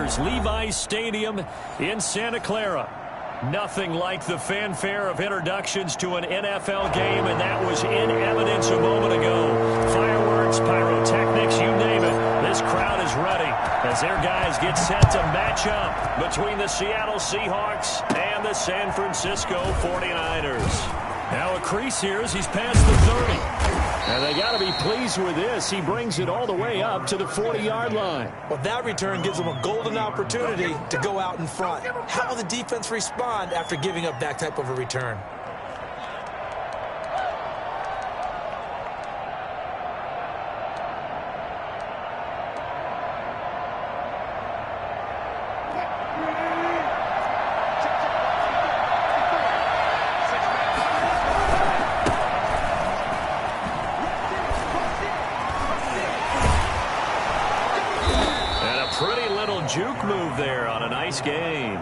Raiders, Levi's Stadium in Santa Clara. Nothing like the fanfare of introductions to an NFL game, and that was in evidence a moment ago. Fireworks, pyrotechnics, you name it. This crowd is ready as their guys get set to match up between the Seattle Seahawks and the San Francisco 49ers. Now a crease here as he's past the 30. And they got to be pleased with this. He brings it all the way up to the 40-yard line. Well, that return gives them a golden opportunity to go out in front. How will the defense respond after giving up that type of a return? Juke move there on a nice game.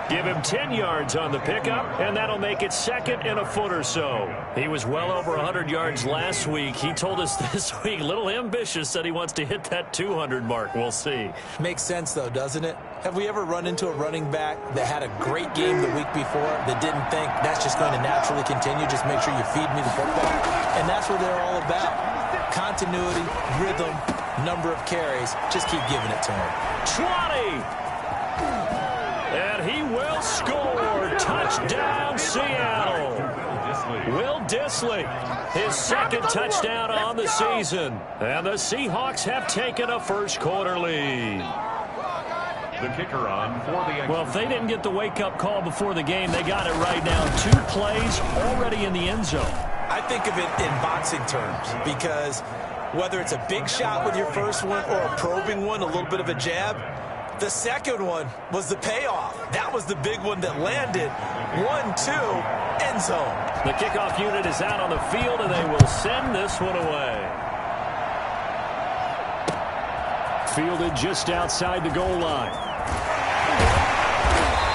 Give him 10 yards on the pickup, and that'll make it second and a foot or so. He was well over 100 yards last week. He told us this week, a little ambitious, that he wants to hit that 200 mark. We'll see. Makes sense, though, doesn't it? Have we ever run into a running back that had a great game the week before that didn't think that's just going to naturally continue? Just make sure you feed me the football. And that's what they're all about. Continuity, rhythm, number of carries. Just keep giving it to him. 20! And he will score. Touchdown, Seattle. Will Dissly, his second touchdown on the season. And the Seahawks have taken a first-quarter lead. The kicker on for the... Well, if they didn't get the wake-up call before the game, they got it right now. 2 plays already in the end zone. I think of it in boxing terms because whether it's a big shot with your first one or a probing one, a little bit of a jab, the second one was the payoff. That was the big one that landed. 1-2, end zone. The kickoff unit is out on the field, and they will send this one away. Fielded just outside the goal line.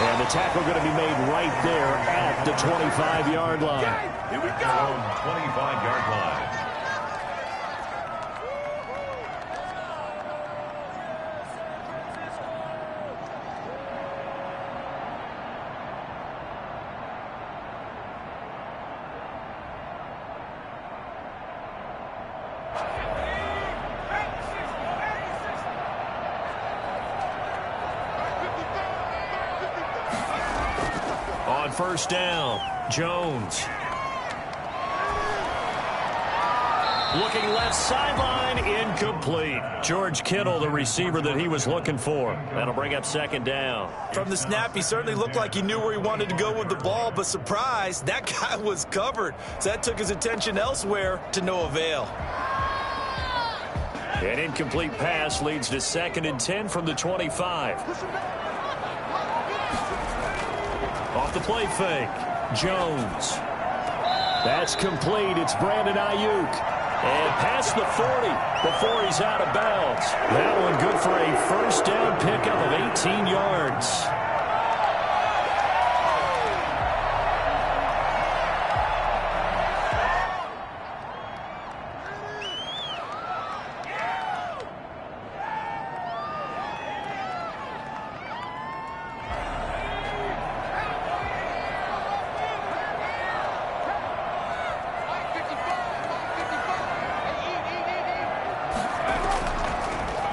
And the tackle going to be made right there at the 25-yard line. Here we go. 25-yard line. On first down, Jones. Looking left sideline, incomplete. George Kittle, the receiver that he was looking for. That'll bring up second down. From the snap, he certainly looked like he knew where he wanted to go with the ball, but surprise, that guy was covered. So that took his attention elsewhere to no avail. An incomplete pass leads to second and 10 from the 25. Off the play fake, Jones. That's complete. It's Brandon Ayuk. And past the 40 before he's out of bounds. That one good for a first down pickup of 18 yards.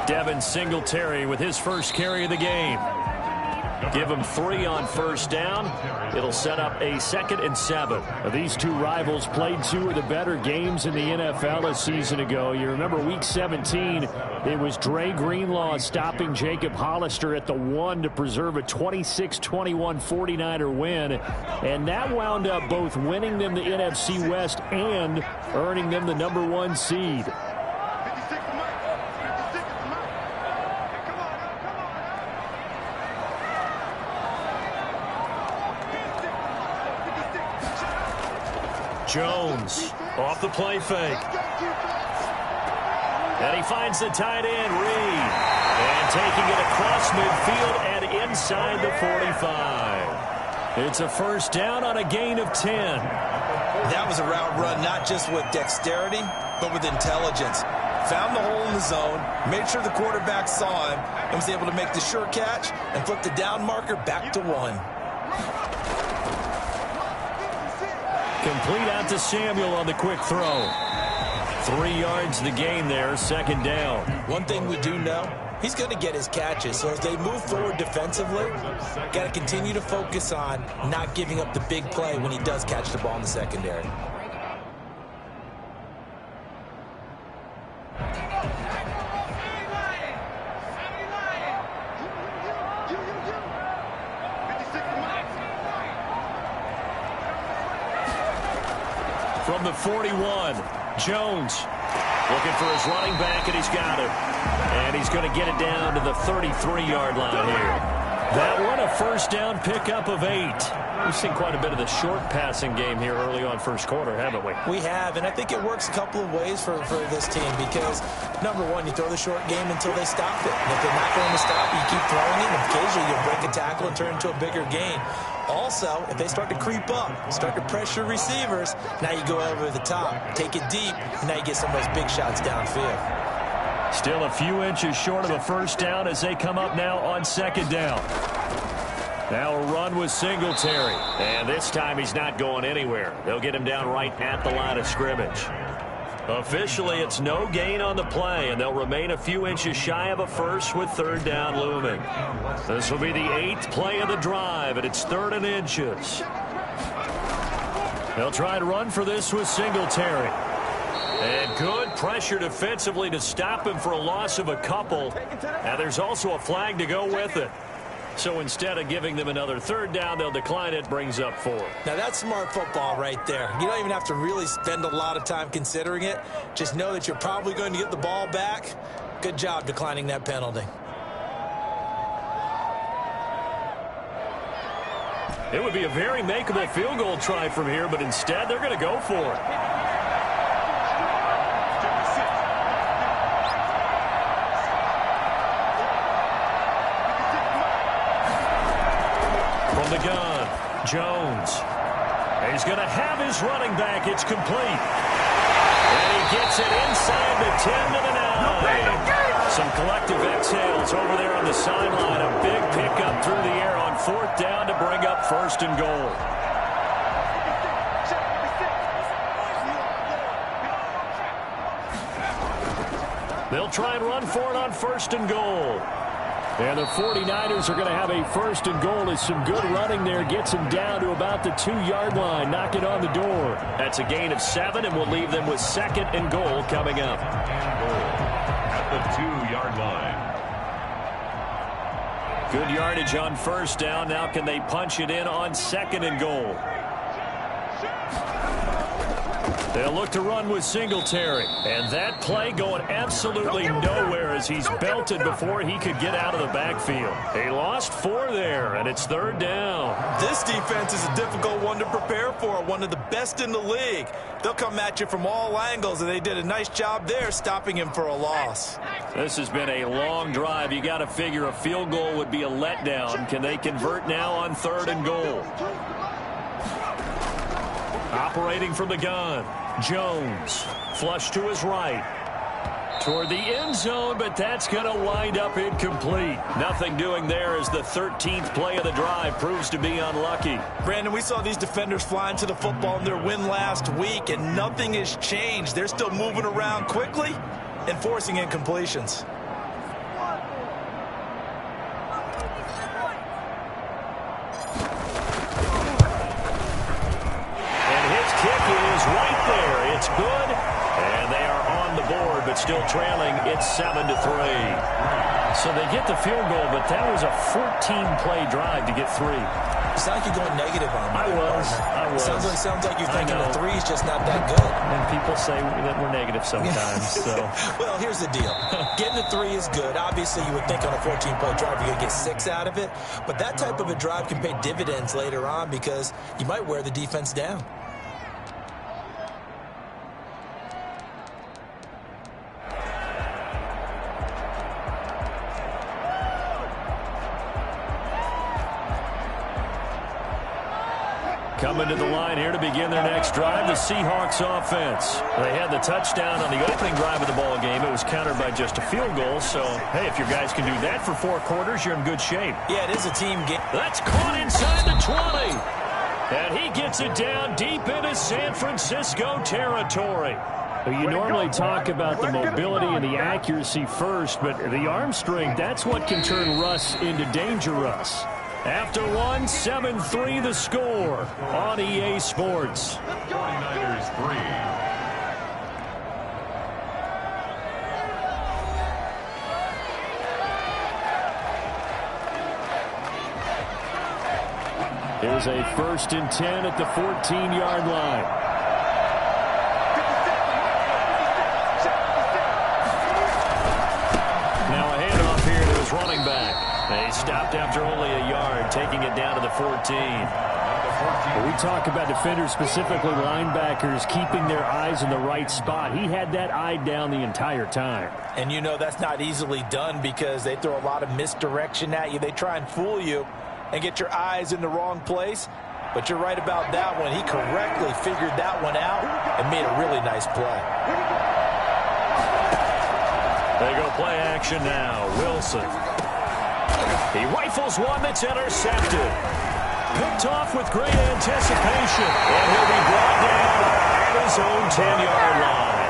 Devin Singletary with his first carry of the game. Give him 3 on first down. It'll set up a 2nd and 7. These two rivals played 2 of the better games in the NFL a season ago. You remember week 17, it was Dre Greenlaw stopping Jacob Hollister at the 1 to preserve a 26-21 49er win. And that wound up both winning them the NFC West and earning them the #1 seed. Jones off the play fake. And he finds the tight end, Reed. And taking it across midfield and inside the 45. It's a first down on a gain of 10. That was a route run not just with dexterity, but with intelligence. found the hole in the zone, made sure the quarterback saw him, and was able to make the sure catch and flip the down marker back to 1. Complete out to Samuel on the quick throw. 3 yards the gain there, second down. One thing we do know, he's going to get his catches. So as they move forward defensively, got to continue to focus on not giving up the big play when he does catch the ball in the secondary. From the 41, Jones looking for his running back, and he's got it. And he's going to get it down to the 33-yard line here. That one, a first down pickup of 8. We've seen quite a bit of the short passing game here early on first quarter, haven't we? We have, and I think it works a couple of ways for this team because, number one, you throw the short game until they stop it. And if they're not going to stop it, you keep throwing it, and occasionally you'll break a tackle and turn into a bigger gain. Also, if they start to creep up, start to pressure receivers, now you go over the top, take it deep, and now you get some of those big shots downfield. Still a few inches short of a first down as they come up now on second down. Now a run with Singletary. And this time he's not going anywhere. They'll get him down right at the line of scrimmage. Officially, it's no gain on the play, and they'll remain a few inches shy of a first with third down looming. This will be the 8th play of the drive, and it's 3rd and inches. They'll try to run for this with Singletary. And good pressure defensively to stop him for a loss of a couple. Now there's also a flag to go with it. So instead of giving them another third down, they'll decline it, brings up 4. Now that's smart football right there. You don't even have to really spend a lot of time considering it. Just know that you're probably going to get the ball back. Good job declining that penalty. It would be a very makeable field goal try from here, but instead they're going to go for it. From the gun, Jones. He's going to have his running back. It's complete. And he gets it inside the 10 to the 9. Some collective exhales over there on the sideline. A big pickup through the air on 4th down to bring up 1st and goal. They'll try and run for it on 1st and goal. And the 49ers are going to have a 1st and goal as some good running there gets him down to about the 2-yard line, knocking on the door. That's a gain of 7, and we'll leave them with 2nd and goal coming up. At the 2-yard line. Good yardage on 1st down. Now can they punch it in on 2nd and goal? They'll look to run with Singletary. And that play going absolutely nowhere as he's belted before he could get out of the backfield. They lost 4 there, and it's 3rd down. This defense is a difficult one to prepare for, one of the best in the league. They'll come at you from all angles, and they did a nice job there stopping him for a loss. This has been a long drive. You got to figure a field goal would be a letdown. Can they convert now on 3rd and goal? Operating from the gun, Jones, flush to his right, toward the end zone, but that's going to wind up incomplete. Nothing doing there as the 13th play of the drive proves to be unlucky. Brandon, we saw these defenders flying to the football in their win last week, and nothing has changed. They're still moving around quickly and forcing incompletions. Right there, it's good, and they are on the board, but still trailing. It's 7-3. So they get the field goal, but that was a 14-play drive to get 3. It sounds like you're going negative on me. I was. Sounds like you're thinking the 3 is just not that good. And people say that we're negative sometimes. So. Well, here's the deal. Getting the 3 is good. Obviously, you would think on a 14-play drive you're going to get 6 out of it. But that type of a drive can pay dividends later on because you might wear the defense down. Coming to the line here to begin their next drive, the Seahawks offense. They had the touchdown on the opening drive of the ball game. It was countered by just a field goal. So, hey, if your guys can do that for 4 quarters, you're in good shape. Yeah, it is a team game. That's caught inside the 20. And he gets it down deep into San Francisco territory. You normally talk about the mobility and the accuracy first, but the arm strength, that's what can turn Russ into danger Russ. After one, 7-3 the score on EA Sports. 49ers 3. Here's a 1st and 10 at the 14-yard line. Now a handoff here to his running back. They stopped after only a yard, taking it down to the 14. We talk about defenders, specifically linebackers, keeping their eyes in the right spot. He had that eye down the entire time. And you know that's not easily done because they throw a lot of misdirection at you. They try and fool you and get your eyes in the wrong place. But you're right about that one. He correctly figured that one out and made a really nice play. They go play action now. Wilson. He rifles one that's intercepted. Picked off with great anticipation. And he'll be brought down at his own 10-yard line.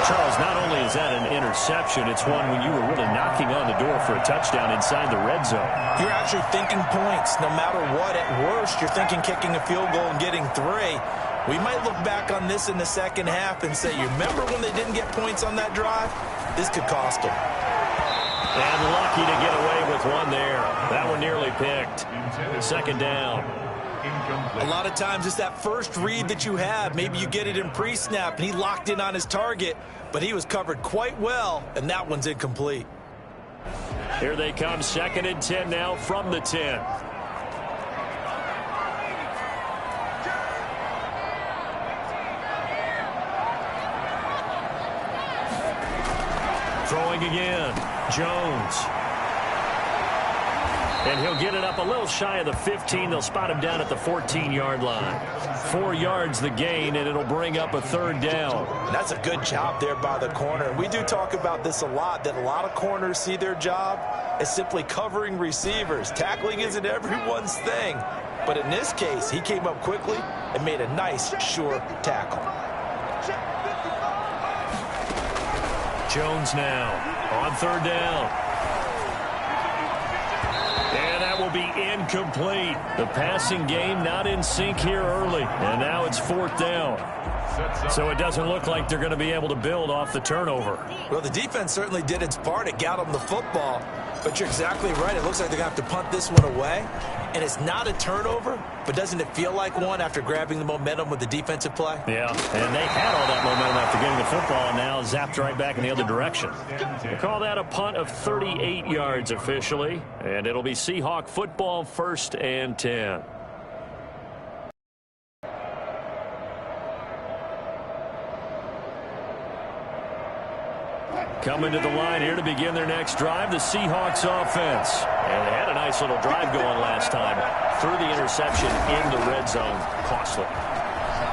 Charles, not only is that an interception, it's one when you were really knocking on the door for a touchdown inside the red zone. You're actually thinking points. No matter what, at worst, you're thinking kicking a field goal and getting 3. We might look back on this in the second half and say, you remember when they didn't get points on that drive? This could cost them. And lucky to get away with one there. That one nearly picked. 2nd down. A lot of times it's that first read that you have. Maybe you get it in pre-snap, and he locked in on his target, but he was covered quite well, and that one's incomplete. Here they come, 2nd and 10 now from the 10. Throwing again, Jones. And he'll get it up a little shy of the 15. They'll spot him down at the 14-yard line. 4 yards the gain, and it'll bring up a 3rd down. And that's a good job there by the corner. We do talk about this a lot, that a lot of corners see their job as simply covering receivers. Tackling isn't everyone's thing. But in this case, he came up quickly and made a nice, sure tackle. Jones now on 3rd down. And that will be incomplete. The passing game not in sync here early. And now it's 4th down. So it doesn't look like they're going to be able to build off the turnover. Well, the defense certainly did its part. It got them the football. But you're exactly right. It looks like they're going to have to punt this one away. And it's not a turnover, but doesn't it feel like one after grabbing the momentum with the defensive play? Yeah, and they had all that momentum after getting the football, and now zapped right back in the other direction. They call that a punt of 38 yards officially, and it'll be Seahawk football, 1st and 10. Coming to the line here to begin their next drive, the Seahawks offense. And they had a nice little drive going last time. Threw the interception in the red zone. Costly.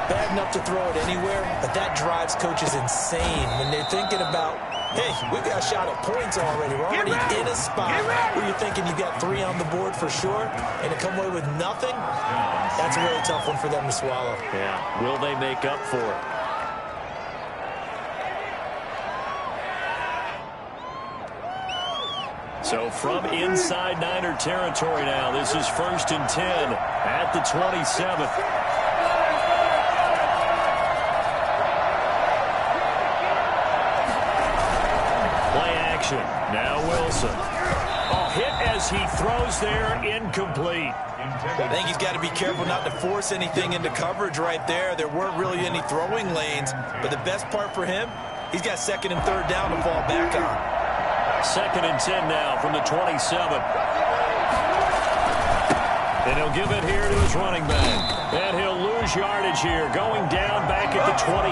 Bad enough to throw it anywhere, but that drives coaches insane when they're thinking about, hey, we've got a shot at points already. We're already in a spot where you're thinking you got 3 on the board for sure, and to come away with nothing, that's a really tough one for them to swallow. Yeah, will they make up for it? So from inside Niner territory now, this is 1st and 10 at the 27th. Play action. Now Wilson. Oh, hit as he throws there, incomplete. I think he's got to be careful not to force anything into coverage right there. There weren't really any throwing lanes, but the best part for him, he's got 2nd and 3rd down to fall back on. 2nd and 10 now from the 27. And he'll give it here to his running back. And he'll lose yardage here, going down back at the 28.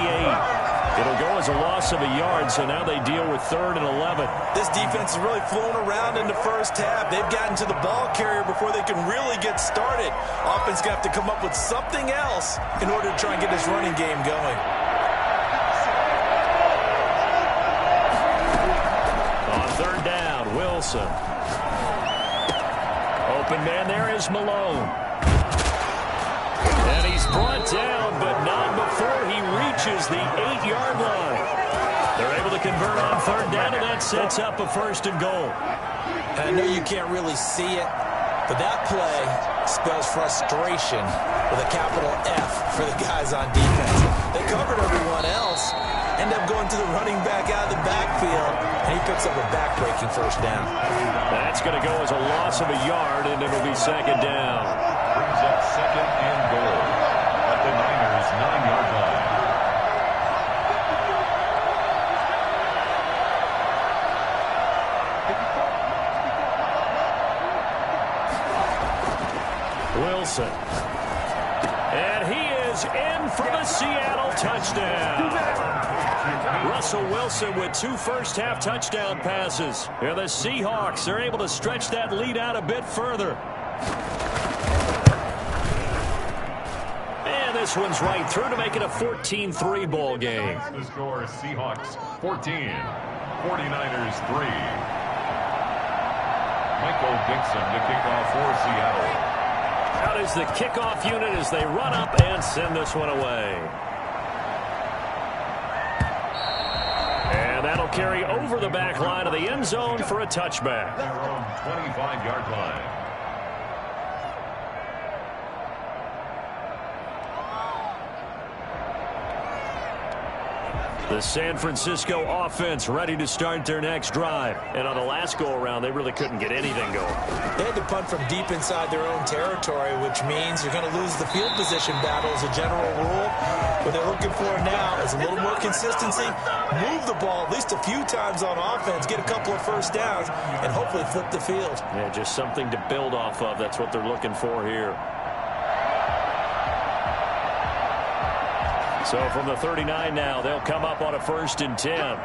It'll go as a loss of a yard, so now they deal with 3rd and 11. This defense is really flown around in the first half. They've gotten to the ball carrier before they can really get started. Offense going to have to come up with something else in order to try and get this running game going. On 3rd down, Wilson. Open man there is Malone. And he's brought down, but not before he reaches the 8-yard line. They're able to convert on 3rd down, and that sets up a 1st and goal. And I know you can't really see it, but that play spells frustration with a capital F for the guys on defense. They covered everyone else, end up going to the running back out of the backfield, and he picks up a back-breaking 1st down. That's going to go as a loss of a yard, and it'll be 2nd down. Brings up 2nd and goal at the Niners' 9-yard line. Wilson. And he is in for the Seattle touchdown. Russell Wilson with 2 first-half touchdown passes. And the Seahawks are able to stretch that lead out a bit further. And this one's right through to make it a 14-3 ball game. The score, Seahawks 14, 49ers 3. Michael Dixon to kick off for Seattle. Out is the kickoff unit as they run up and send this one away. And that'll carry over the back line of the end zone for a touchback. Their own 25-yard line. The San Francisco offense ready to start their next drive. And on the last go-around, they really couldn't get anything going. They had to punt from deep inside their own territory, which means you're going to lose the field position battle as a general rule. What they're looking for now is a little more consistency, move the ball at least a few times on offense, get a couple of 1st downs, and hopefully flip the field. Yeah, just something to build off of. That's what they're looking for here. So from the 39 now, they'll come up on a 1st and 10.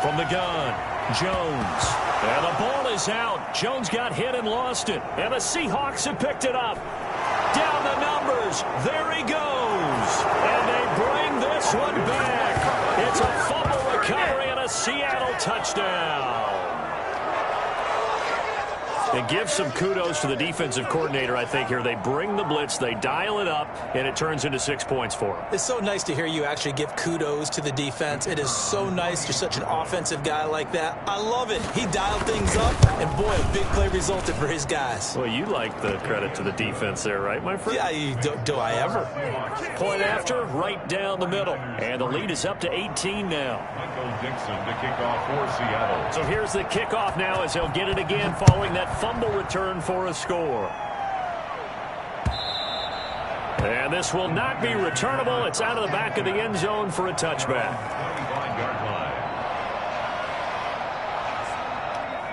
From the gun, Jones. And the ball is out. Jones got hit and lost it. And the Seahawks have picked it up. Down the numbers. There he goes. And they bring this one back. It's a fumble recovery and a Seattle touchdown. And give some kudos to the defensive coordinator, I think, here. They bring the blitz, they dial it up, and it turns into 6 points for them. It's so nice to hear you actually give kudos to the defense. It is so nice. You're such an offensive guy like that. I love it. He dialed things up, and boy, a big play resulted for his guys. Well, you like the credit to the defense there, right, my friend? Yeah, do I ever? Point after, right down the middle. And the lead is up to 18 now. Michael Dixon to kick off for Seattle. So here's the kickoff now as they'll get it again following that fumble return for a score. And this will not be returnable. It's out of the back of the end zone for a touchback. 25-yard line.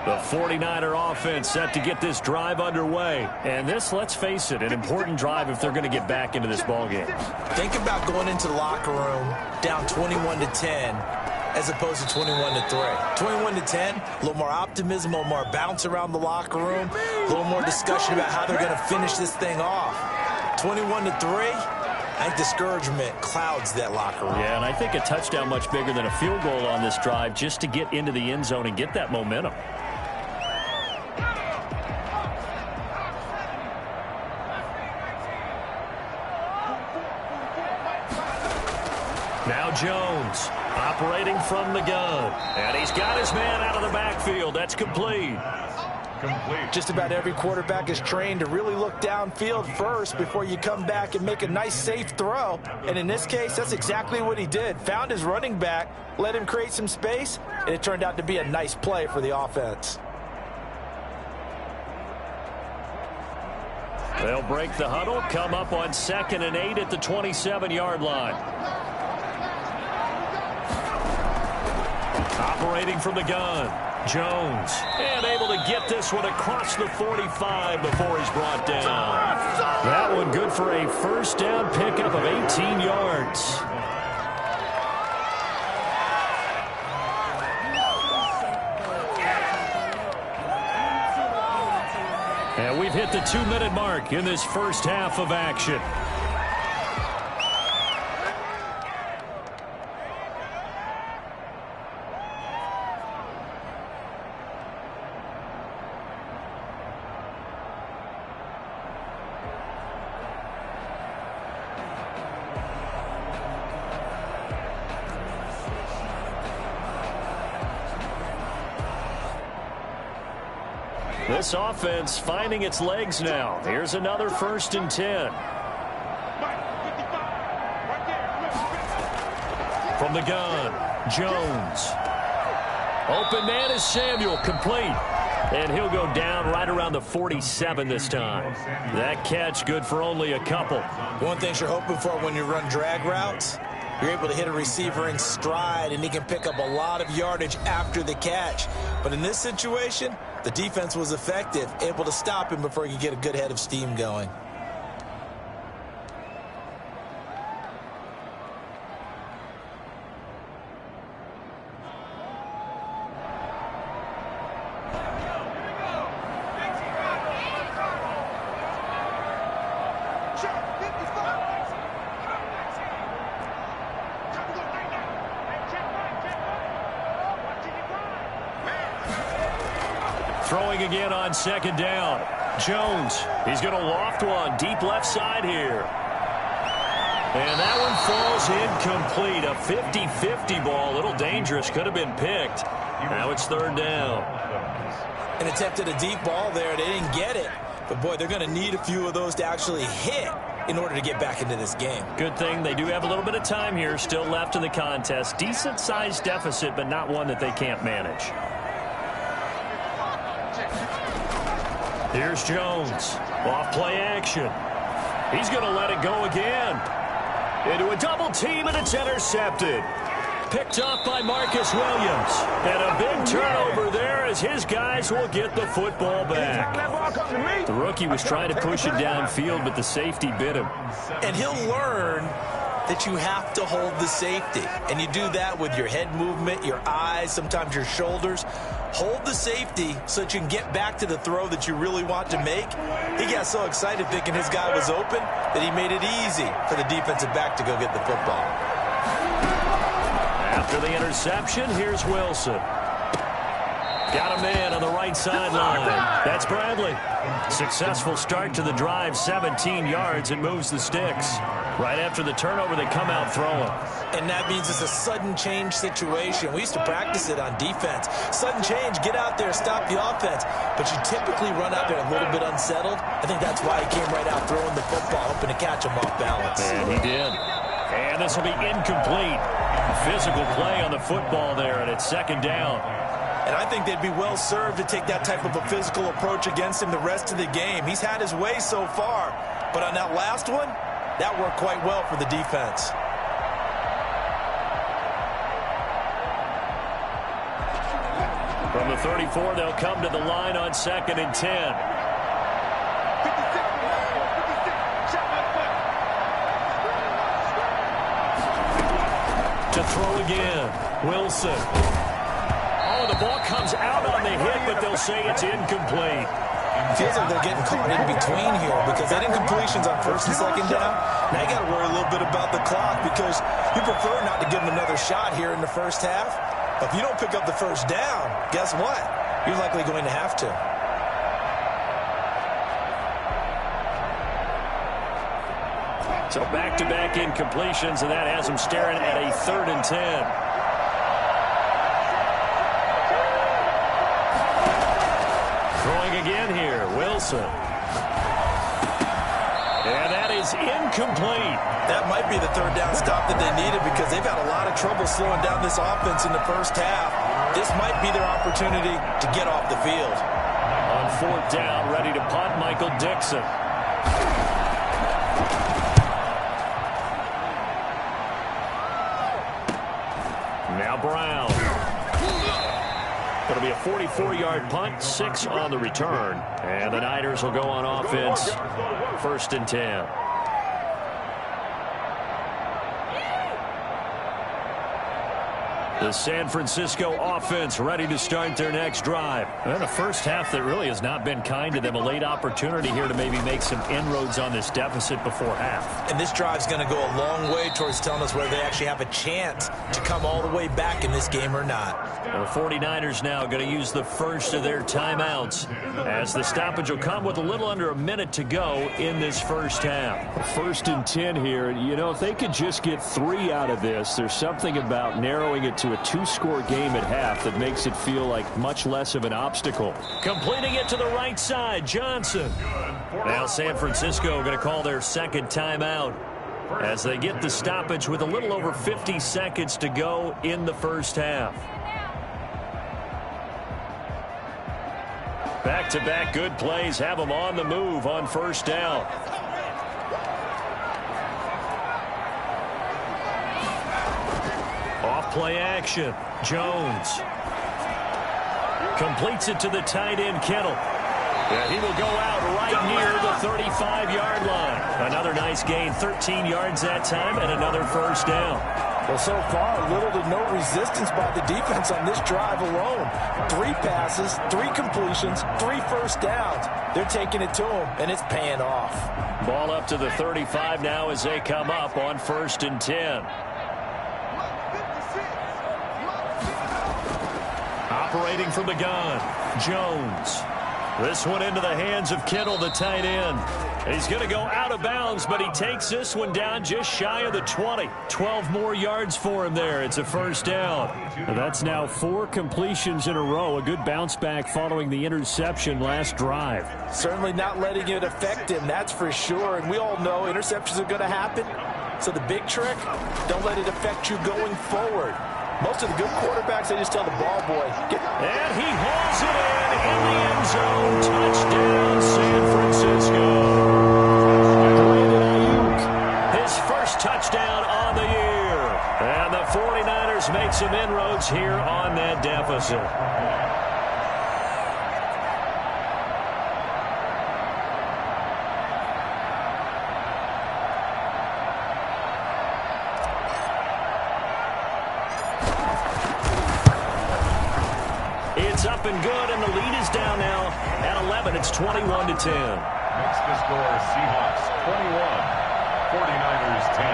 The 49er offense set to get this drive underway. And this, let's face it, an important drive if they're going to get back into this ballgame. Think about going into the locker room down 21-10 as opposed to 21-3. 21-10, a little more optimism, a little more bounce around the locker room, a little more discussion about how they're going to finish this thing off. 21-3, I think discouragement clouds that locker room. Yeah, and I think a touchdown much bigger than a field goal on this drive just to get into the end zone and get that momentum. Now Jones operating from the gun. And he's got his man out of the backfield. That's complete. Just about every quarterback is trained to really look downfield first before you come back and make a nice, safe throw. And in this case, that's exactly what he did. Found his running back, let him create some space, and it turned out to be a nice play for the offense. They'll break the huddle, come up on 2nd and 8 at the 27-yard line. Operating from the gun. Jones, and able to get this one across the 45 before he's brought down. That one good for a first down pickup of 18 yards. And we've hit the 2-minute mark in this first half of action. This offense finding its legs now. Here's another 1st and 10. From the gun, Jones. Open man is Samuel, complete. And he'll go down right around the 47 this time. That catch good for only a couple. One thing you're hoping for when you run drag routes, you're able to hit a receiver in stride, and he can pick up a lot of yardage after the catch. But in this situation, the defense was effective, able to stop him before he could get a good head of steam going. Throwing again on 2nd down. Jones, he's going to loft one deep left side here. And that one falls incomplete. A 50-50 ball, a little dangerous, could have been picked. Now it's 3rd down. An attempt at a deep ball there, they didn't get it. But boy, they're going to need a few of those to actually hit in order to get back into this game. Good thing they do have a little bit of time here still left in the contest. Decent-sized deficit, but not one that they can't manage. Here's Jones. Off play action. He's going to let it go again. Into a double team, and it's intercepted. Picked off by Marcus Williams. And a big turnover there as his guys will get the football back. The rookie was trying to push it downfield, but the safety bit him. And he'll learn that you have to hold the safety. And you do that with your head movement, your eyes, sometimes your shoulders. Hold the safety so that you can get back to the throw that you really want to make. He got so excited thinking his guy was open that he made it easy for the defensive back to go get the football. After the interception, here's Wilson. Got a man on the right sideline. That's Bradley. Successful start to the drive, 17 yards, and moves the sticks. Right after the turnover, they come out throwing. And that means it's a sudden change situation. We used to practice it on defense. Sudden change, get out there, stop the offense. But you typically run out there a little bit unsettled. I think that's why he came right out throwing the football, hoping to catch him off balance. And he did. And this will be incomplete. Physical play on the football there, and it's 2nd down. And I think they'd be well served to take that type of a physical approach against him the rest of the game. He's had his way so far. But on that last one, that worked quite well for the defense. From the 34, they'll come to the line on 2nd and 10. To throw again, Wilson. Oh, the ball comes out on the hit, but they'll say it's incomplete. Feels like they're getting caught in between here because that incompletion's on 1st and 2nd down. Now you got to worry a little bit about the clock because you prefer not to give them another shot here in the first half. But if you don't pick up the 1st down, guess what? You're likely going to have to. So back-to-back incompletions, and that has them staring at a 3rd and 10. Throwing again here, Wilson. And that is incomplete. That might be the 3rd down stop that they needed because they've had a lot of trouble slowing down this offense in the first half. This might be their opportunity to get off the field. On 4th down, ready to punt, Michael Dixon. Now Brown. It'll be a 44-yard punt, 6 on the return. And the Niners will go on offense, 1st and 10. The San Francisco offense ready to start their next drive. And the first half that really has not been kind to them. A late opportunity here to maybe make some inroads on this deficit before half. And this drive's going to go a long way towards telling us whether they actually have a chance to come all the way back in this game or not. The 49ers now going to use the first of their timeouts as the stoppage will come with a little under a minute to go in this first half. 1st and 10 here. You know, if they could just get 3 out of this, there's something about narrowing it to a 2-score game at half that makes it feel like much less of an obstacle. Completing it to the right side, Johnson. Now San Francisco going to call their second timeout as they get the stoppage with a little over 50 seconds to go in the first half. Back-to-back good plays have them on the move on first down. Off-play action. Jones completes it to the tight end, Kittle. Yeah, he will go out right near the 35-yard line. Another nice gain, 13 yards that time, and another first down. Well, so far, little to no resistance by the defense on this drive alone. 3 passes, 3 completions, 3 first downs. They're taking it to them, and it's paying off. Ball up to the 35 now as they come up on 1st and 10. Operating from the gun, Jones. This one into the hands of Kittle, the tight end. He's going to go out of bounds, but he takes this one down just shy of the 20. 12 more yards for him there. It's a first down. And that's now 4 completions in a row. A good bounce back following the interception last drive. Certainly not letting it affect him, that's for sure. And we all know interceptions are going to happen. So the big trick, don't let it affect you going forward. Most of the good quarterbacks, they just tell the ball boy. And he hauls it in the end zone. Touchdown, San Francisco. His first touchdown on the year. And the 49ers make some inroads here on that deficit. It's up and good, and the lead is down now at 11. It's 21-10. Makes the score Seahawks 21, 49ers 10.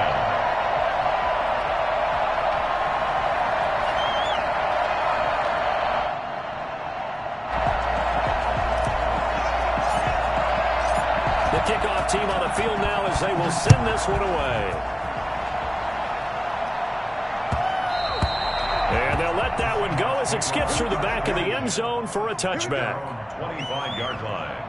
The kickoff team on the field now as they will send this one away. And they'll let that one go as it skips through the back of the end zone for a touchback. 25-yard line.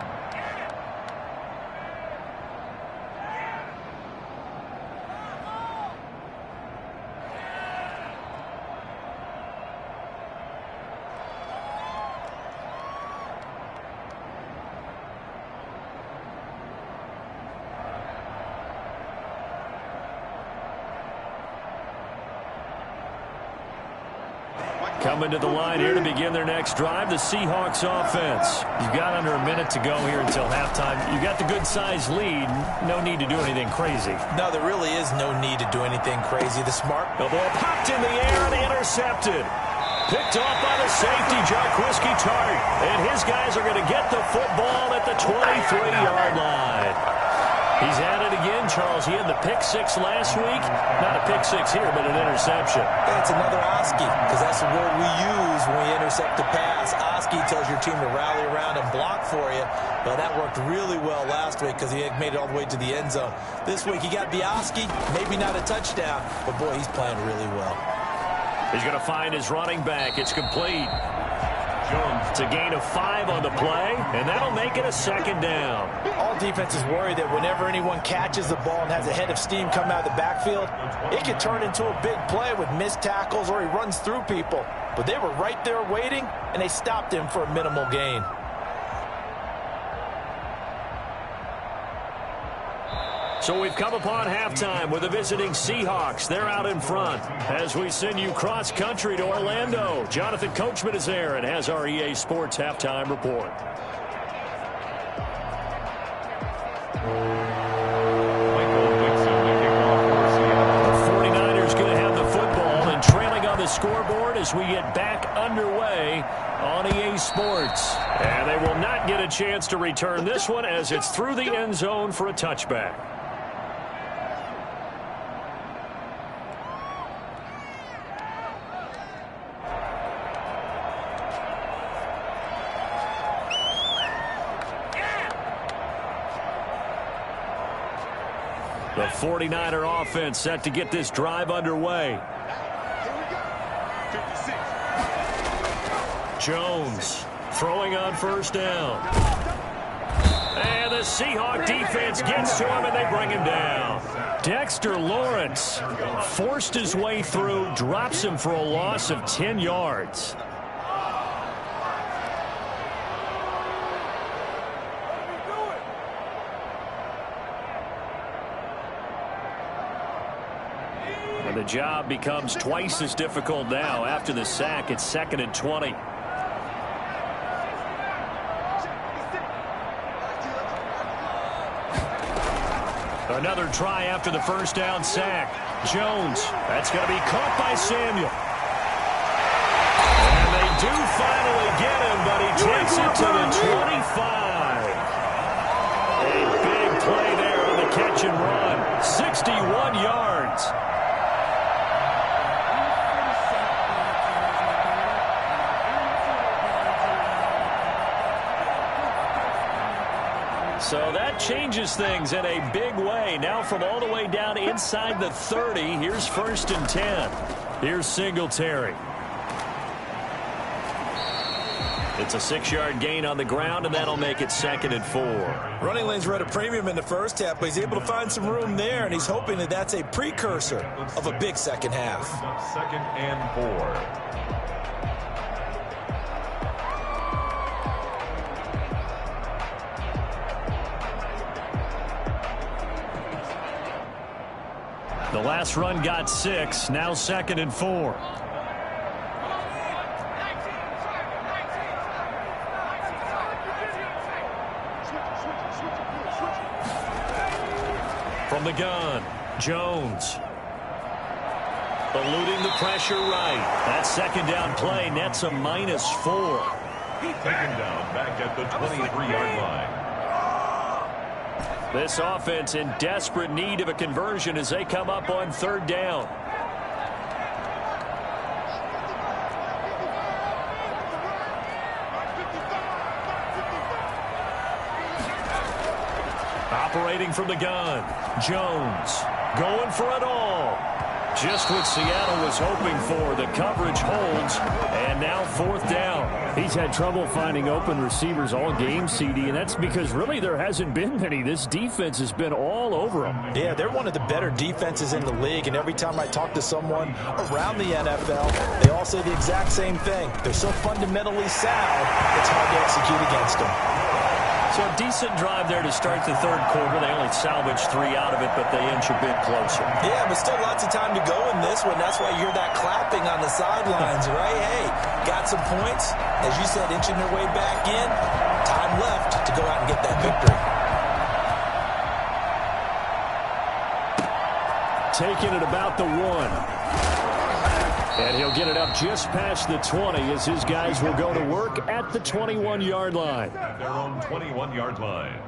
Coming to the line here to begin their next drive, the Seahawks offense. You've got under a minute to go here until halftime. You've got the good-sized lead. No need to do anything crazy. No, there really is no need to do anything crazy. The ball popped in the air and intercepted. Picked off by the safety, Jarquiski Tart. And his guys are going to get the football at the 23-yard line. He's at it again, Charles. He had the pick 6 last week. Not a pick 6 here, but an interception. That's another Oski, because that's the word we use when we intercept the pass. Oski tells your team to rally around and block for you. Well, that worked really well last week because he had made it all the way to the end zone. This week he got the Oski, maybe not a touchdown, but boy, he's playing really well. He's going to find his running back. It's complete. It's a gain of 5 on the play, and that'll make it a second down. All defenses worry that whenever anyone catches the ball and has a head of steam come out of the backfield, it could turn into a big play with missed tackles or he runs through people. But they were right there waiting, and they stopped him for a minimal gain. So we've come upon halftime with the visiting Seahawks. They're out in front. As we send you cross-country to Orlando, Jonathan Coachman is there and has our EA Sports halftime report. The 49ers going to have the football and trailing on the scoreboard as we get back underway on EA Sports. And they will not get a chance to return this one as it's through the end zone for a touchback. The 49er offense set to get this drive underway. Jones throwing on first down. And the Seahawk defense gets to him and they bring him down. Dexter Lawrence forced his way through, drops him for a loss of 10 yards. And the job becomes twice as difficult now after the sack. It's 2nd and 20. Another try after the first down sack. Jones, that's going to be caught by Samuel. And they do finally get him, but he takes it to the 25. A big play there on the catch and run. 61 yards. So that changes things in a big way. Now from all the way down inside the 30, here's 1st and 10. Here's Singletary. It's a 6-yard gain on the ground, and that'll make it 2nd and 4. Running lanes were at a premium in the first half, but he's able to find some room there, and he's hoping that that's a precursor of a big second half. 2nd and 4. The last run got 6, now 2nd and 4. From the gun, Jones. Eluding the pressure right. That 2nd down play nets a -4. Taken down back at the 23-yard line. This offense in desperate need of a conversion as they come up on 3rd down. Operating from the gun, Jones going for it all. Just what Seattle was hoping for. The coverage holds, and now 4th down. He's had trouble finding open receivers all game, CD, and that's because really there hasn't been many. This defense has been all over them. Yeah, they're one of the better defenses in the league, and every time I talk to someone around the NFL, they all say the exact same thing. They're so fundamentally sound, it's hard to execute against them. So a decent drive there to start the 3rd quarter. They only salvaged 3 out of it, but they inch a bit closer. Yeah, but still lots of time to go in this one. That's why you hear that clapping on the sidelines, right? Hey, got some points. As you said, inching their way back in. Time left to go out and get that victory. Taking it about the 1. And he'll get it up just past the 20 as his guys will go to work at the 21-yard line. Their own 21-yard line.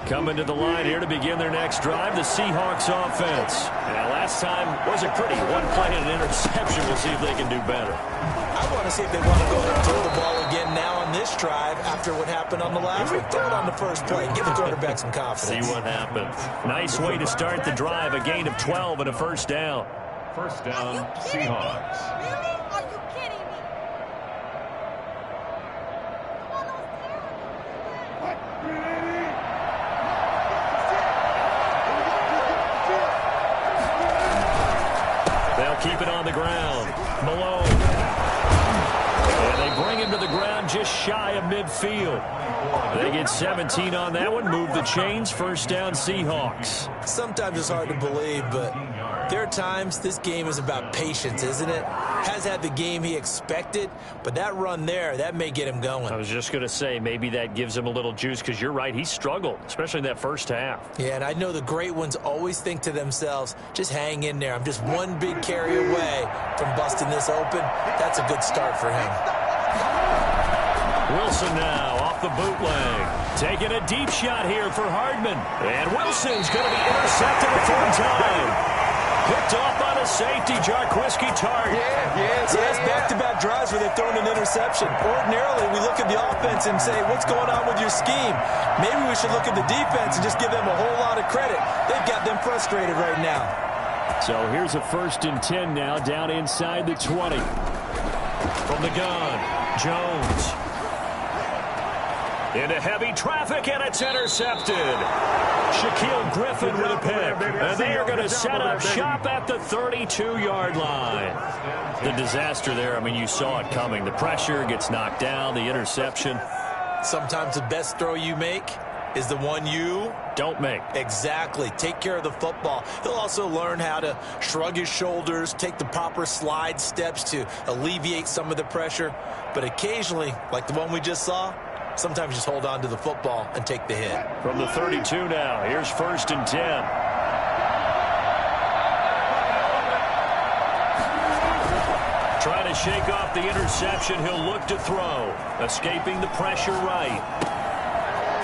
Coming to the line here to begin their next drive, the Seahawks offense. Now, last time wasn't pretty. One play and an interception. We'll see if they can do better. I want to see if they want to go and throw the ball again now on this drive after what happened on the last one. Throw it on the first play. Give the quarterback some confidence. See what happens. Nice way to start the drive. A gain of 12 and a 1st down. 1st down, Seahawks. Are you kidding me? Malone. And they bring him to the ground just shy of midfield. They get 17 on that one. Move the chains. First down, Seahawks. Sometimes it's hard to believe, but there are times this game is about patience, isn't it? Has had the game he expected, but that run there, that may get him going. I was just going to say, maybe that gives him a little juice, because you're right, he struggled, especially in that first half. Yeah, and I know the great ones always think to themselves, just hang in there. I'm just one big carry away from busting this open. That's a good start for him. Wilson now off the bootleg. Taking a deep shot here for Hardman. And Wilson's going to be intercepted a third time. Picked off on a safety, Jarquiski Tart. So that's back-to-back drives where they've thrown an interception. Ordinarily, we look at the offense and say, what's going on with your scheme? Maybe we should look at the defense and just give them a whole lot of credit. They've got them frustrated right now. So here's a 1st and 10 now, down inside the 20. From the gun, Jones. Into heavy traffic, and it's intercepted. Shaquille Griffin with a pick. And they are going to set up shop at the 32-yard line. The disaster there, I mean, you saw it coming. The pressure gets knocked down, the interception. Sometimes the best throw you make is the one you don't make. Exactly. Take care of the football. He'll also learn how to shrug his shoulders, take the proper slide steps to alleviate some of the pressure. But occasionally, like the one we just saw, sometimes just hold on to the football and take the hit. From the 32 now, here's 1st and 10. Trying to shake off the interception. He'll look to throw. Escaping the pressure right.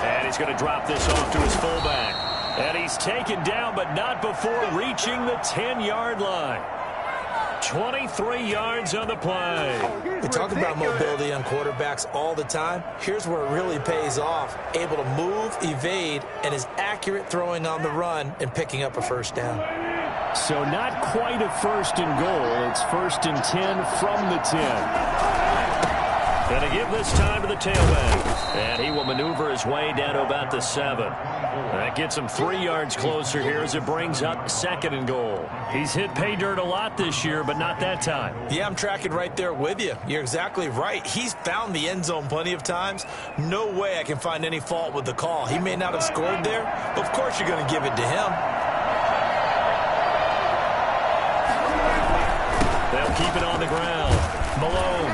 And he's going to drop this off to his fullback. And he's taken down, but not before reaching the 10-yard line. 23 yards on the play. We talk about mobility on quarterbacks all the time. Here's where it really pays off. Able to move, evade, and is accurate throwing on the run and picking up a first down. So not quite a 1st and goal. It's 1st and 10 from the 10. Going to give this time to the tailback. And he will maneuver his way down to about the 7. That gets him 3 yards closer here as it brings up 2nd and goal. He's hit pay dirt a lot this year, but not that time. Yeah, I'm tracking right there with you. You're exactly right. He's found the end zone plenty of times. No way I can find any fault with the call. He may not have scored there, but of course you're going to give it to him. They'll keep it on the ground. Malone.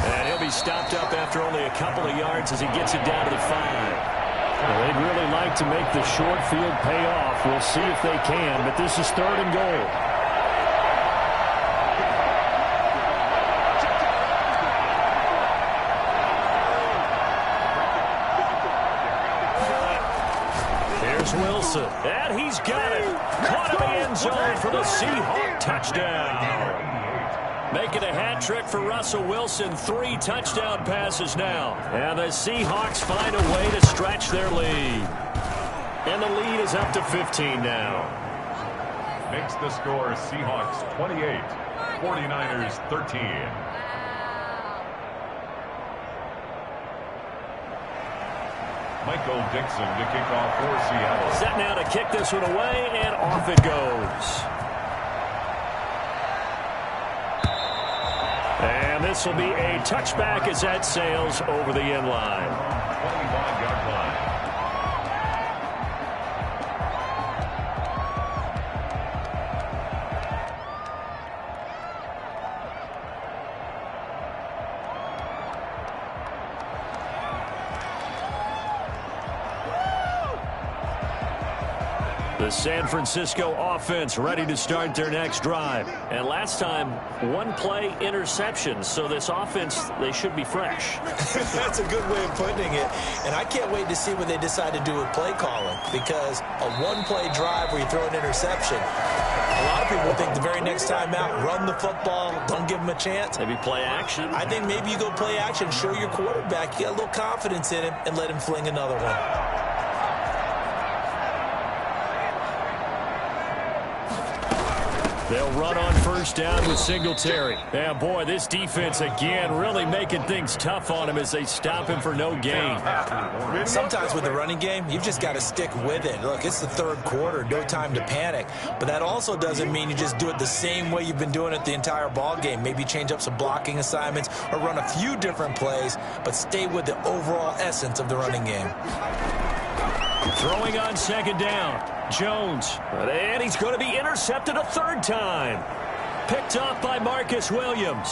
And he'll be stopped up after only a couple of yards as he gets it down to the 5. Well, they'd really like to make the short field pay off. We'll see if they can, but this is 3rd and goal. Here's Wilson, and he's got it. Caught in the end zone for the Seahawk touchdown. Making a hat trick for Russell Wilson. 3 touchdown passes now. And the Seahawks find a way to stretch their lead. And the lead is up to 15 now. Makes the score Seahawks 28, 49ers 13. Michael Dixon to kick off for Seattle. Set now to kick this one away, and off it goes. And this will be a touchback as that sails over the end line. 25-yard line. The San Francisco offense ready to start their next drive. And last time, 1-play interception. So this offense, they should be fresh. That's a good way of putting it. And I can't wait to see what they decide to do with play calling, because a 1-play drive where you throw an interception, a lot of people think the very next time out, run the football, don't give them a chance. Maybe play action. I think maybe you go play action, show your quarterback you got a little confidence in him, and let him fling another one. They'll run on first down with Singletary. Yeah, boy, this defense again really making things tough on him as they stop him for no gain. Sometimes with the running game, you've just got to stick with it. Look, it's the third quarter, no time to panic. But that also doesn't mean you just do it the same way you've been doing it the entire ball game. Maybe change up some blocking assignments or run a few different plays, but stay with the overall essence of the running game. Throwing on second down. Jones. And he's going to be intercepted a third time. Picked off by Marcus Williams.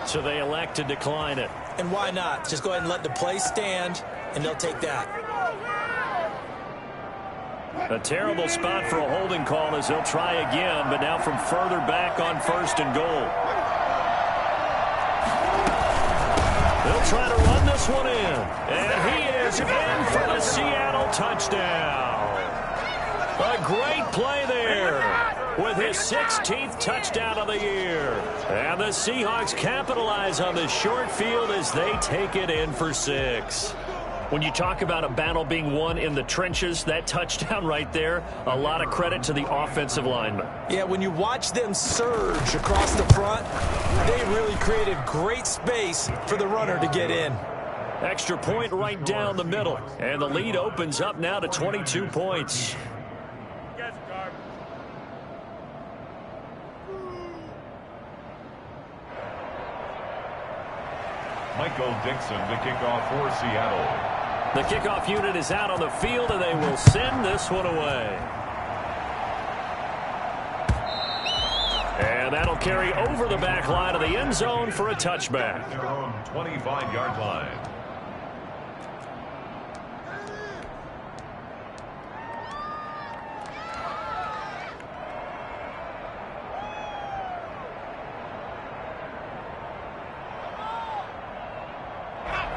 So they elect to decline it. And why not? Just go ahead and let the play stand, and they'll take that. A terrible spot for a holding call as they'll try again, but now from further back on first and goal. They'll try to run this one in. And he is in for the Seattle touchdown. A great play there with his 16th touchdown of the year. And the Seahawks capitalize on the short field as they take it in for 6. When you talk about a battle being won in the trenches, that touchdown right there, a lot of credit to the offensive linemen. Yeah, when you watch them surge across the front, they really created great space for the runner to get in. Extra point right down the middle. And the lead opens up now to 22 points. Michael Dixon, the kickoff for Seattle. The kickoff unit is out on the field, and they will send this one away. And that'll carry over the back line of the end zone for a touchback. Their own 25-yard line.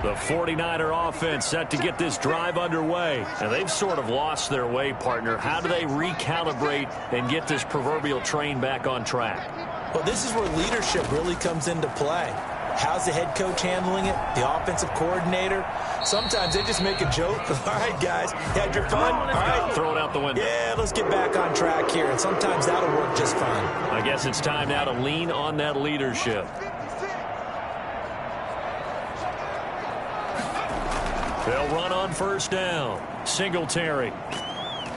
The 49er offense set to get this drive underway. And they've sort of lost their way, partner. How do they recalibrate and get this proverbial train back on track? Well, this is where leadership really comes into play. How's the head coach handling it? The offensive coordinator? Sometimes they just make a joke. All right, guys, you had your fun? All right. Throw it out the window. Yeah, let's get back on track here. And sometimes that'll work just fine. I guess it's time now to lean on that leadership. They'll run on first down. Singletary.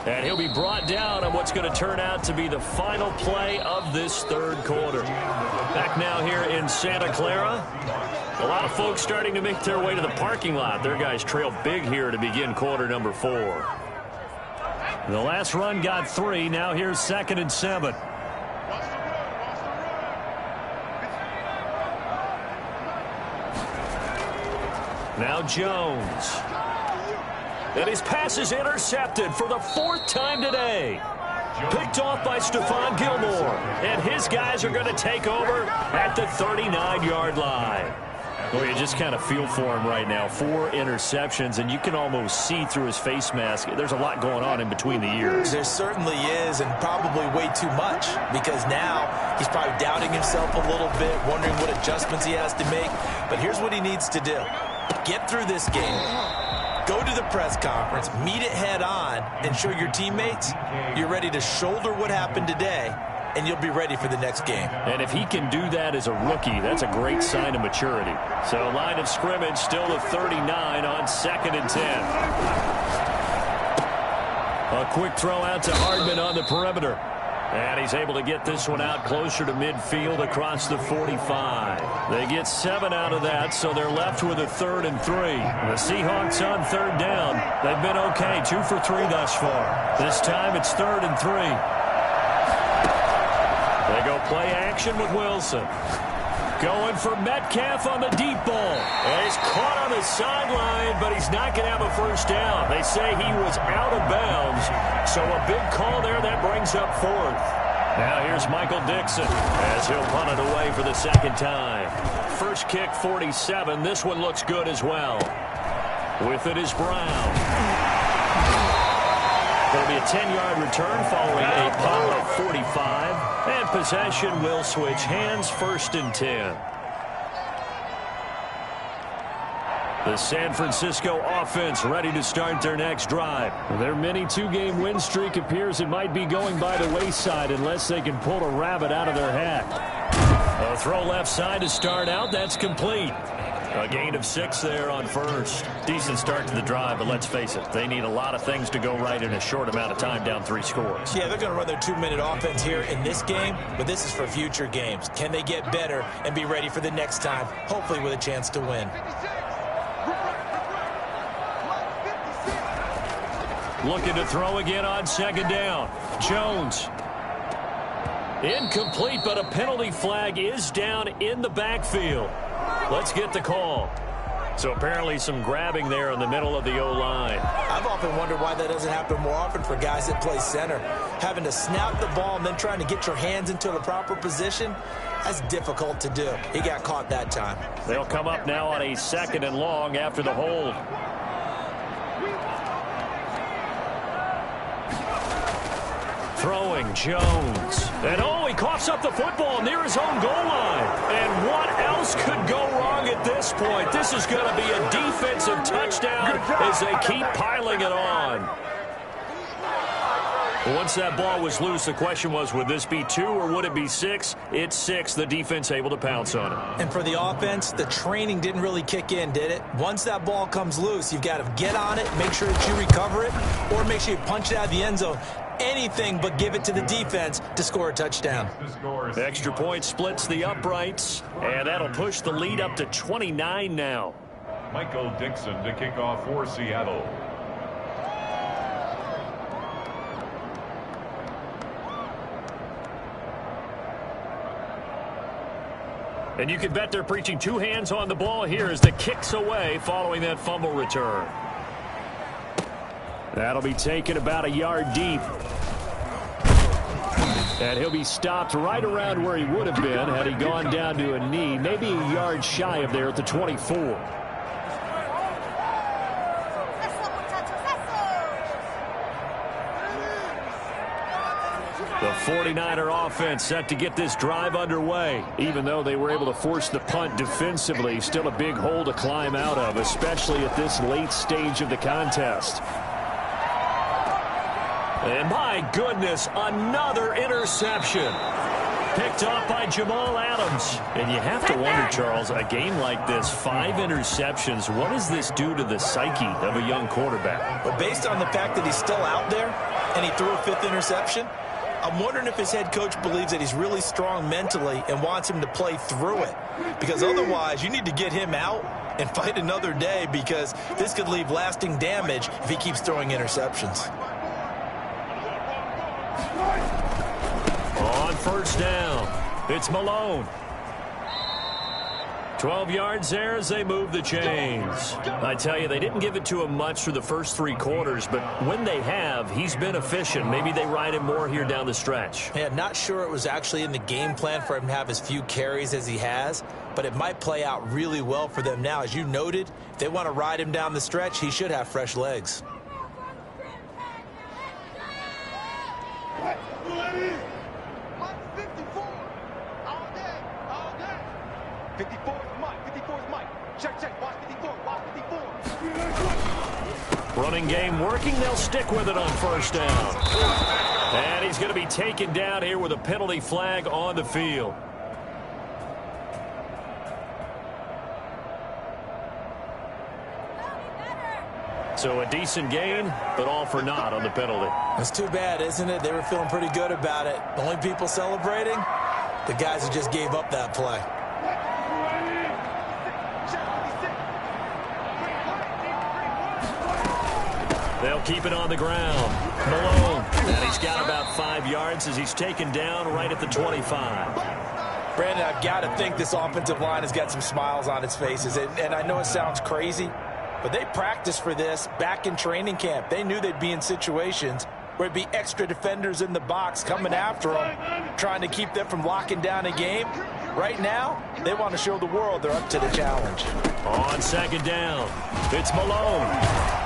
And he'll be brought down on what's going to turn out to be the final play of this third quarter. Back now here in Santa Clara. A lot of folks starting to make their way to the parking lot. Their guys trail big here to begin quarter number 4. The last run got 3. Now here's 2nd and 7. Now Jones. And his pass is intercepted for the 4th time today. Picked off by Stephon Gilmore. And his guys are going to take over at the 39-yard line. Well, you just kind of feel for him right now. 4 interceptions, and you can almost see through his face mask. There's a lot going on in between the ears. There certainly is, and probably way too much, because now he's probably doubting himself a little bit, wondering what adjustments he has to make. But here's what he needs to do. Get through this game. Go to the press conference, meet it head on, and show your teammates you're ready to shoulder what happened today, and you'll be ready for the next game. And if he can do that as a rookie, that's a great sign of maturity. So line of scrimmage still the 39 on 2nd and 10. A quick throw out to Hardman on the perimeter. And he's able to get this one out closer to midfield across the 45. They get 7 out of that, so they're left with a 3rd and 3. The Seahawks on 3rd down. They've been okay, 2 for 3 thus far. This time it's 3rd and 3. They go play action with Wilson. Going for Metcalf on the deep ball. And he's caught on the sideline, but he's not going to have a first down. They say he was out of bounds. So a big call there that brings up 4th. Now here's Michael Dixon as he'll punt it away for the 2nd time. First kick 47. This one looks good as well. With it is Brown. It'll be a 10-yard return following a punt of 45. And possession will switch hands, 1st and 10. The San Francisco offense ready to start their next drive. Their mini two-game win streak appears it might be going by the wayside unless they can pull a rabbit out of their hat. A throw left side to start out. That's complete. A gain of 6 there on first. Decent start to the drive, but let's face it, they need a lot of things to go right in a short amount of time, down 3 scores. Yeah, they're going to run their 2-minute offense here in this game, but this is for future games. Can they get better and be ready for the next time, hopefully with a chance to win? Looking to throw again on second down. Jones. Incomplete, but a penalty flag is down in the backfield. Let's get the call. So apparently some grabbing there in the middle of the O-line. I've often wondered why that doesn't happen more often for guys that play center. Having to snap the ball and then trying to get your hands into the proper position, that's difficult to do. He got caught that time. They'll come up now on a 2nd and long after the hold. Throwing Jones. And he coughs up the football near his own goal line. And what else could go wrong at this point? This is going to be a defensive touchdown as they keep piling it on. Once that ball was loose, the question was, would this be 2 or would it be 6? It's 6. The defense able to pounce on it. And for the offense, the training didn't really kick in, did it? Once that ball comes loose, you've got to get on it, make sure that you recover it, or make sure you punch it out of the end zone. Anything but give it to the defense to score a touchdown. Extra point splits the uprights, and that'll push the lead up to 29 now. Michael Dixon to kick off for Seattle. And you can bet they're preaching 2 hands on the ball here as the kick's away following that fumble return. That'll be taken about a yard deep. And he'll be stopped right around where he would have been had he gone down to a knee, maybe a yard shy of there at the 24. The 49er offense set to get this drive underway. Even though they were able to force the punt defensively, still a big hole to climb out of, especially at this late stage of the contest. And my goodness, another interception. Picked off by Jamal Adams. And you have to wonder, Charles, a game like this, 5 interceptions, what does this do to the psyche of a young quarterback? But based on the fact that he's still out there and he threw a 5th interception, I'm wondering if his head coach believes that he's really strong mentally and wants him to play through it. Because otherwise, you need to get him out and fight another day, because this could leave lasting damage if he keeps throwing interceptions. On first down, it's Malone. 12 yards there as they move the chains. I tell you, they didn't give it to him much through the first 3 quarters, but when they have, he's been efficient. Maybe they ride him more here down the stretch. Yeah, not sure it was actually in the game plan for him to have as few carries as he has, but it might play out really well for them now. As you noted, if they want to ride him down the stretch, he should have fresh legs. Running game working. They'll stick with it on first down. And he's going to be taken down here with a penalty flag on the field. So a decent gain, but all for naught on the penalty. That's too bad, isn't it? They were feeling pretty good about it. The only people celebrating, the guys who just gave up that play. They'll keep it on the ground. Malone. And he's got about 5 yards as he's taken down right at the 25. Brandon, I've got to think this offensive line has got some smiles on its faces. And I know it sounds crazy, but they practiced for this back in training camp. They knew they'd be in situations where it'd be extra defenders in the box coming after them, trying to keep them from locking down a game. Right now, they want to show the world they're up to the challenge. On second down, it's Malone.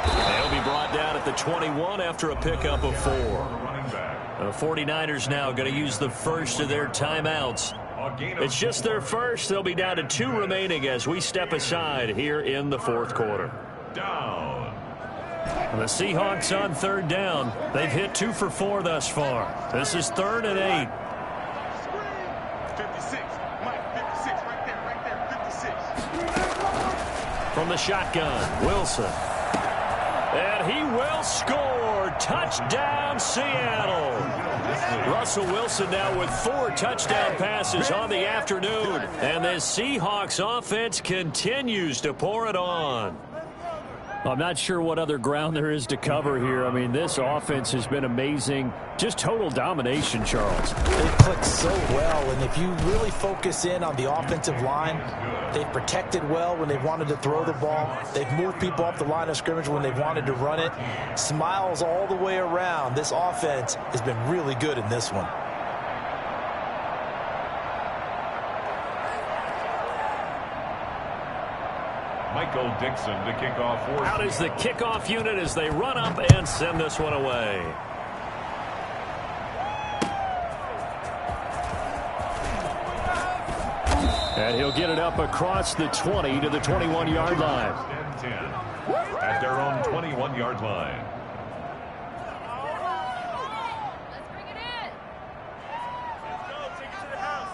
They'll be brought down at the 21 after a pickup of 4. The 49ers now going to use the first of their timeouts It's just their first. They'll be down to 2 remaining as we step aside here in the fourth quarter. Down. The Seahawks on third down. They've hit 2 for 4 thus far. This is 3rd and 8. 56. Mike, 56. Right there. 56. From the shotgun, Wilson. And he will score. Touchdown, Seattle. Russell Wilson now with 4 touchdown passes on the afternoon. And the Seahawks offense continues to pour it on. I'm not sure what other ground there is to cover here. I mean, this offense has been amazing. Just total domination, Charles. They've clicked so well, and if you really focus in on the offensive line, they've protected well when they've wanted to throw the ball. They've moved people off the line of scrimmage when they've wanted to run it. Smiles all the way around. This offense has been really good in this one. Michael Dixon to kick off for. Out is the kickoff unit as they run up and send this one away. And he'll get it up across the 20 to the 21-yard line. 10 at their own 21-yard line. Let's bring it in. Let's go. Take it to the house.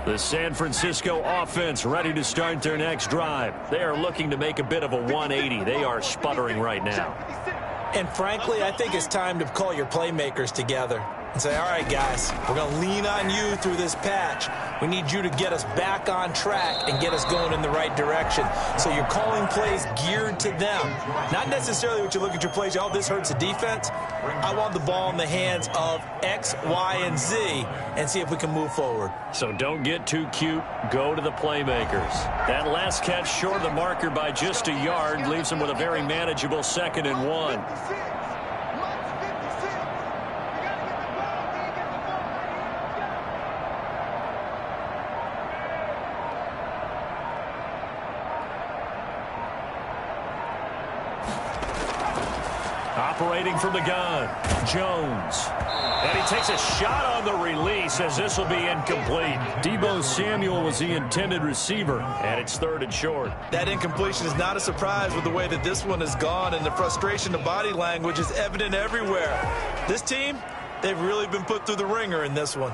The San Francisco offense ready to start their next drive. They are looking to make a bit of a 180. They are sputtering right now. And frankly, I think it's time to call your playmakers together and say, all right, guys, we're going to lean on you through this patch. We need you to get us back on track and get us going in the right direction. So you're calling plays geared to them. Not necessarily what you look at your plays, oh, this hurts the defense. I want the ball in the hands of X, Y, and Z and see if we can move forward. So don't get too cute. Go to the playmakers. That last catch short of the marker by just a yard leaves them with a very manageable 2nd and 1. Operating from the gun, Jones. And he takes a shot on the release as this will be incomplete. Deebo Samuel was the intended receiver, and it's 3rd and short. That incompletion is not a surprise with the way that this one has gone, and the frustration of body language is evident everywhere. This team, they've really been put through the ringer in this one.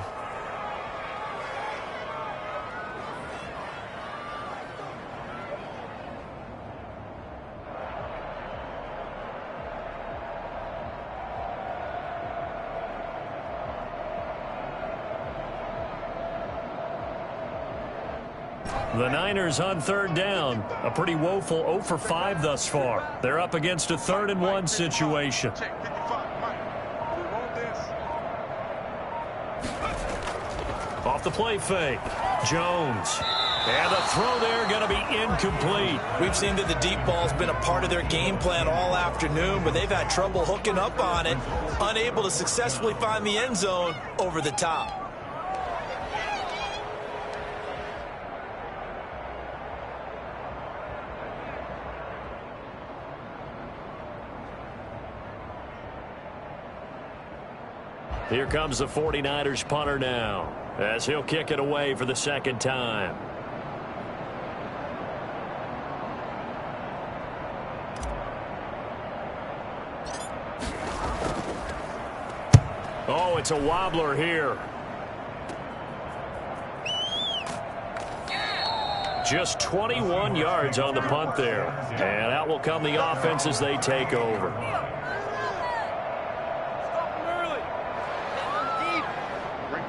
The Niners on 3rd down. A pretty woeful 0 for 5 thus far. They're up against a 3rd and 1 situation. Check 55. Mike, we want this. Off the play fake, Jones. And the throw there going to be incomplete. We've seen that the deep ball's been a part of their game plan all afternoon, but they've had trouble hooking up on it, unable to successfully find the end zone over the top. Here comes the 49ers punter now, as he'll kick it away for the 2nd time. Oh, it's a wobbler here. Just 21 yards on the punt there. And out will come the offense as they take over.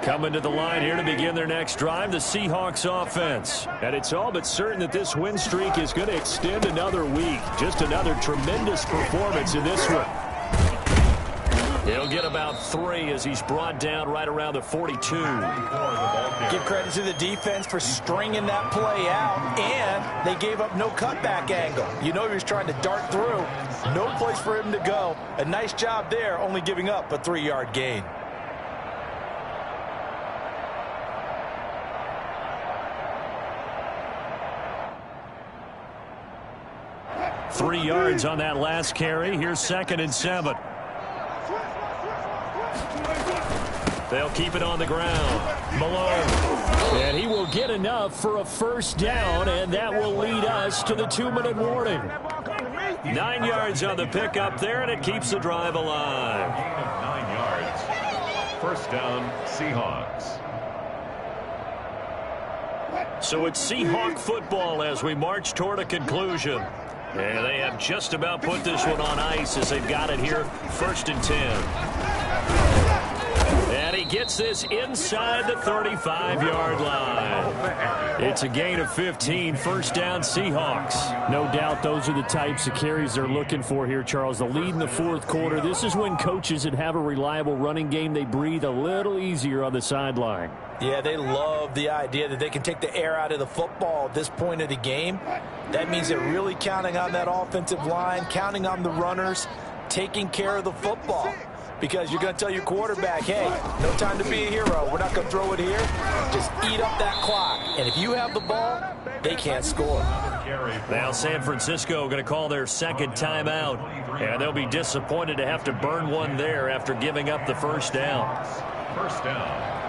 Coming to the line here to begin their next drive, the Seahawks offense. And it's all but certain that this win streak is going to extend another week. Just another tremendous performance in this one. He'll get about 3 as he's brought down right around the 42. Give credit to the defense for stringing that play out, and they gave up no cutback angle. You know he was trying to dart through. No place for him to go. A nice job there, only giving up a 3-yard gain. Three yards on that last carry. Here's 2nd and 7. They'll keep it on the ground. Malone. And he will get enough for a first down, and that will lead us to the 2-minute warning. 9 yards on the pickup there, and it keeps the drive alive. Gain of 9 yards. First down, Seahawks. So it's Seahawk football as we march toward a conclusion. And they have just about put this one on ice as they've got it here, 1st and 10. And he gets this inside the 35-yard line. It's a gain of 15, first down Seahawks. No doubt those are the types of carries they're looking for here, Charles. The lead in the 4th quarter. This is when coaches that have a reliable running game, they breathe a little easier on the sideline. Yeah, they love the idea that they can take the air out of the football at this point of the game. That means they're really counting on that offensive line, counting on the runners, taking care of the football. Because you're going to tell your quarterback, hey, no time to be a hero. We're not going to throw it here. Just eat up that clock. And if you have the ball, they can't score. Now San Francisco going to call their 2nd timeout. And they'll be disappointed to have to burn one there after giving up the first down. First down.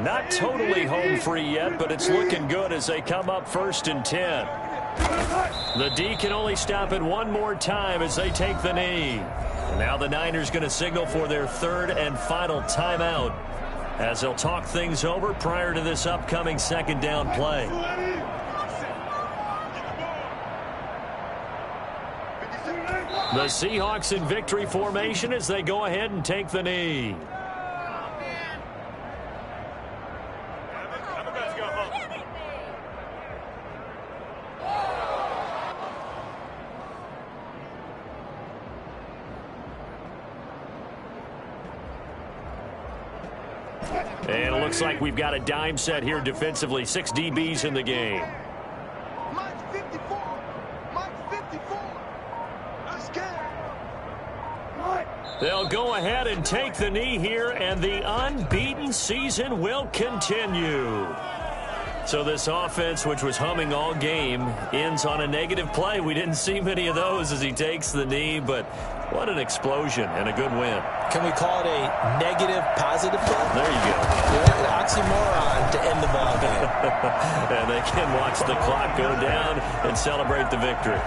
Not totally home free yet, but it's looking good as they come up 1st and 10. The D can only stop it one more time as they take the knee. And now the Niners going to signal for their 3rd and final timeout as they'll talk things over prior to this upcoming 2nd down play. The Seahawks in victory formation as they go ahead and take the knee. And it looks like we've got a dime set here defensively. 6 DBs in the game. Mike's 54. Mike's 54. Let's get it. They'll go ahead and take the knee here, and the unbeaten season will continue. So this offense, which was humming all game, ends on a negative play. We didn't see many of those as he takes the knee, but what an explosion and a good win. Can we call it a negative positive play? There you go. Yeah, an oxymoron to end the ball game. And they can watch the clock go down and celebrate the victory.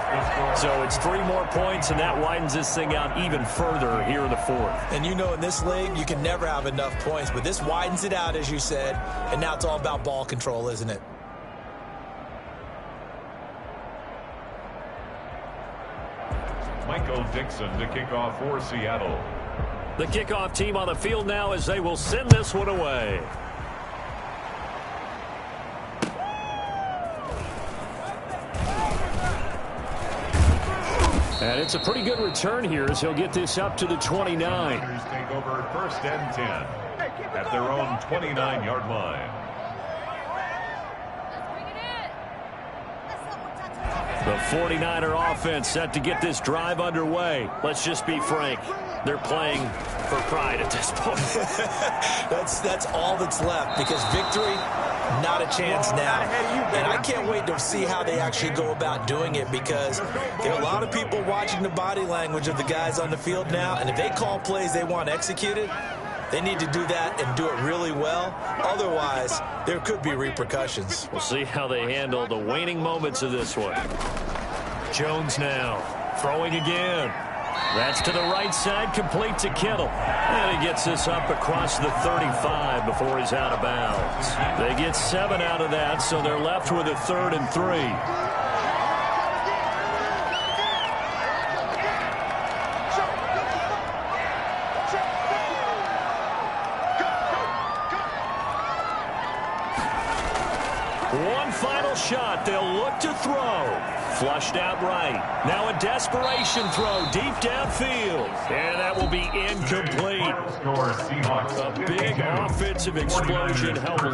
So it's 3 more points, and that widens this thing out even further here in the 4th. And you know in this league, you can never have enough points, but this widens it out, as you said, and now it's all about ball control, isn't it? Michael Dixon to kick off for Seattle. The kickoff team on the field now as they will send this one away. And it's a pretty good return here as he'll get this up to the 29. Niners take over 1st and 10 at their own 29-yard line. The 49er offense set to get this drive underway. Let's just be frank. They're playing for pride at this point. That's all that's left, because victory, not a chance now. And I can't wait to see how they actually go about doing it, because there are a lot of people watching the body language of the guys on the field now, and if they call plays they want executed, they need to do that and do it really well. Otherwise, there could be repercussions. We'll see how they handle the waning moments of this one. Jones now throwing again. That's to the right side, complete to Kittle. And he gets this up across the 35 before he's out of bounds. They get 7 out of that, so they're left with a 3rd and 3. One final shot. They'll look to throw. Flushed out right. Now a desperation throw deep downfield. And that will be incomplete. Score, Seahawks A big offensive explosion helped